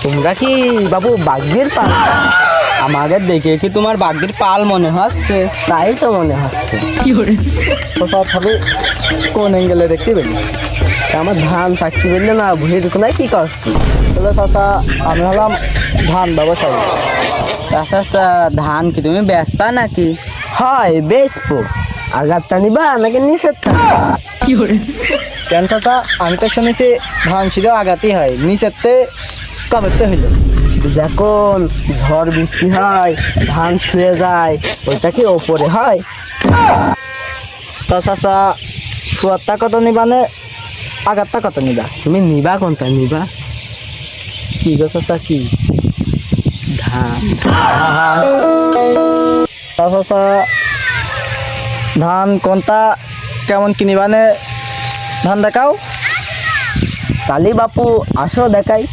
তোমরা কি বাবু বাঘের পাল? আমাদের দেখে কি তোমার বাগদির পাল মনে হচ্ছে? তাই তো মনে হচ্ছে। চাচা তাহলে কোন অ্যাঙ্গেলে দেখতে পেলি? আমার ধান থাকতে পারলে না ভুঁড়ির কোনায় কি করছি? তাহলে চাচা আমি হলাম ধান ব্যবসায়ী। আচ্ছা ধান কি তুমি বেচবা নাকি? হয় বেচবো। আগারটা নিবা নাকি নিচেরটা? কেন চাচা আমি তো শুনেছি ধান ছিঁড়েও আঘাতই হয়, নিচেরতে কবেতে হইল? যখন ঝড় বৃষ্টি হয় ধান শুয়ে যায়, ওইটা কি ওপরে হয়? তা চাচা শুয়ারটা কত নিবা নে আঘাতটা কত নিবা? তুমি নিবা কোনটা নিবা? কি গো চাচা কি? ধান। তা চাচা ধান কোনটা কেমন কিনিবা নে ধান দেখাও। তালি বাপু আসো দেখাই।